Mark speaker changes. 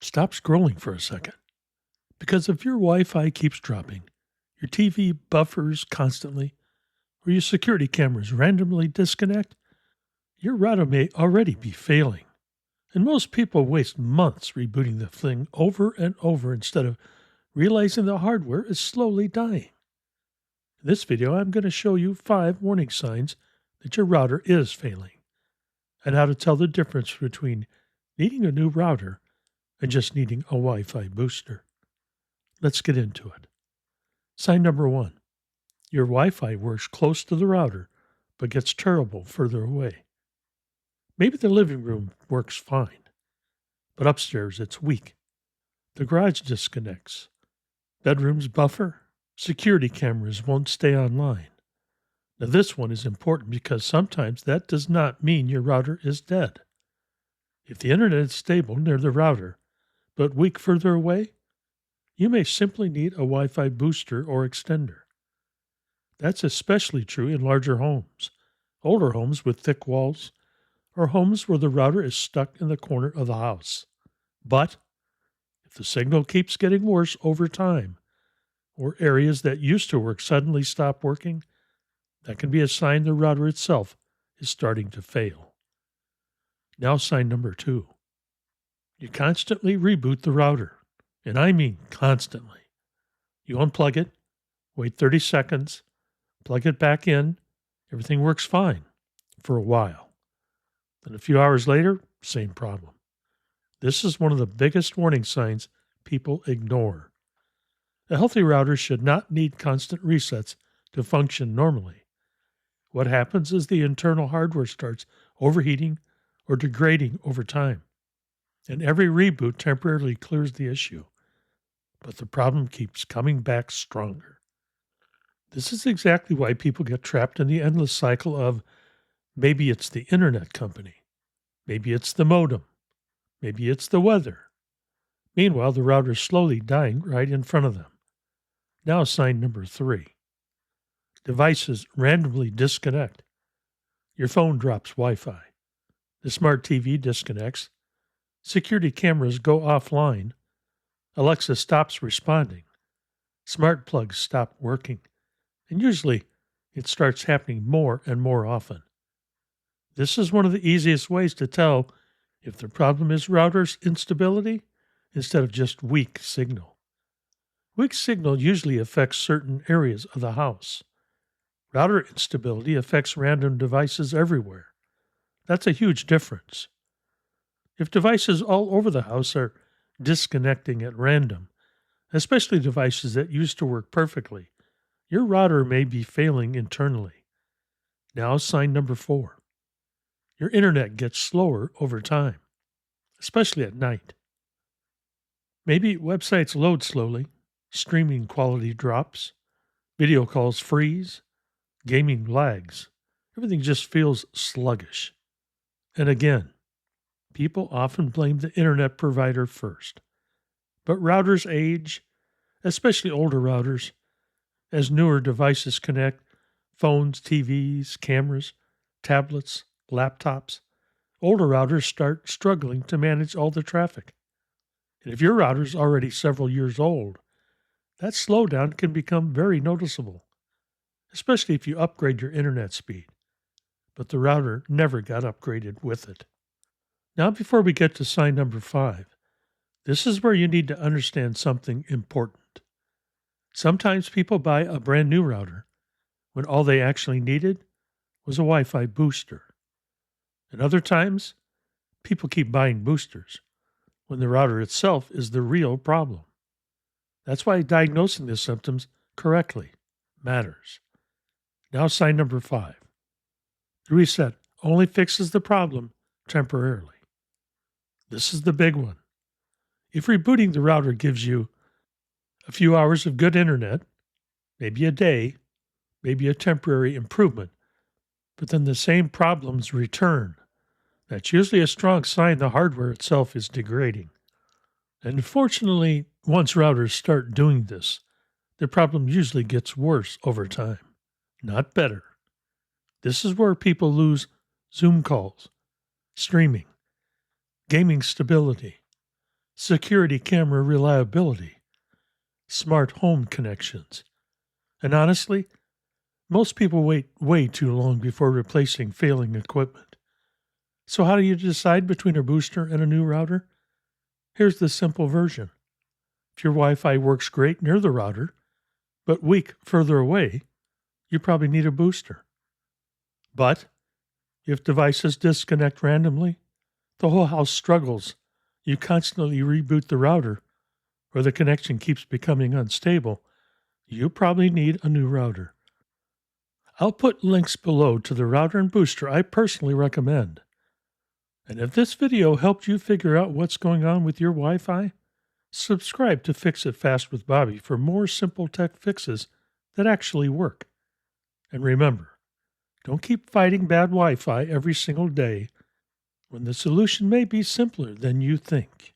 Speaker 1: Stop scrolling for a second. Because if your Wi Fi keeps dropping, your TV buffers constantly, or your security cameras randomly disconnect, your router may already be failing. And most people waste months rebooting the thing over and over instead of realizing the hardware is slowly dying. In this video, I'm going to show you 5 warning signs that your router is failing and how to tell the difference between needing a new router and just needing a Wi Fi booster. Let's get into it. Sign number 1. Your Wi Fi works close to the router but gets terrible further away. Maybe the living room works fine, but upstairs it's weak. The garage disconnects. Bedrooms buffer. Security cameras won't stay online. Now, this one is important because sometimes that does not mean your router is dead. If the internet is stable near the router, but weak further away, you may simply need a Wi Fi booster or extender. That's especially true in larger homes, older homes with thick walls, or homes where the router is stuck in the corner of the house. But if the signal keeps getting worse over time, or areas that used to work suddenly stop working, that can be a sign the router itself is starting to fail. Now, sign number 2. You constantly reboot the router, and I mean constantly. You unplug it, wait 30 seconds, plug it back in, everything works fine for a while. Then a few hours later, same problem. This is one of the biggest warning signs people ignore. A healthy router should not need constant resets to function normally. What happens is the internal hardware starts overheating or degrading over time, and every reboot temporarily clears the issue, but the problem keeps coming back stronger. This is exactly why people get trapped in the endless cycle of maybe it's the internet company, maybe it's the modem, maybe it's the weather. Meanwhile, the router is slowly dying right in front of them. Now, sign number 3. Devices randomly disconnect. Your phone drops Wi-Fi. The smart TV disconnects. Security cameras go offline. Alexa stops responding. Smart plugs stop working. And usually, it starts happening more and more often. This is one of the easiest ways to tell if the problem is router's instability instead of just weak signal. Weak signal usually affects certain areas of the house. Router instability affects random devices everywhere. That's a huge difference. If devices all over the house are disconnecting at random, especially devices that used to work perfectly, your router may be failing internally. Now, sign number 4. Your internet gets slower over time, especially at night. Maybe websites load slowly, streaming quality drops, video calls freeze, gaming lags. Everything just feels sluggish. And again, people often blame the internet provider first. But routers age, especially older routers, as newer devices connect, phones, TVs, cameras, tablets, laptops. Older routers start struggling to manage all the traffic. And if your router is already several years old, that slowdown can become very noticeable, especially if you upgrade your internet speed. But the router never got upgraded with it. Now, before we get to sign number 5, this is where you need to understand something important. Sometimes people buy a brand new router when all they actually needed was a Wi Fi booster. And other times, people keep buying boosters when the router itself is the real problem. That's why diagnosing the symptoms correctly matters. Now, sign number 5. The reset only fixes the problem temporarily. This is the big one. If rebooting the router gives you a few hours of good internet, maybe a day, maybe a temporary improvement, but then the same problems return, that's usually a strong sign the hardware itself is degrading. And unfortunately, once routers start doing this, the problem usually gets worse over time, not better. This is where people lose Zoom calls, streaming, gaming stability, security camera reliability, smart home connections. And honestly, most people wait way too long before replacing failing equipment. So, how do you decide between a booster and a new router? Here's the simple version. If your Wi Fi works great near the router, but weak further away, you probably need a booster. But if devices disconnect randomly, the whole house struggles, you constantly reboot the router, or the connection keeps becoming unstable, you probably need a new router. I'll put links below to the router and booster I personally recommend. And if this video helped you figure out what's going on with your Wi Fi, subscribe to Fix It Fast with Bobby for more simple tech fixes that actually work. And remember, don't keep fighting bad Wi Fi every single day when the solution may be simpler than you think.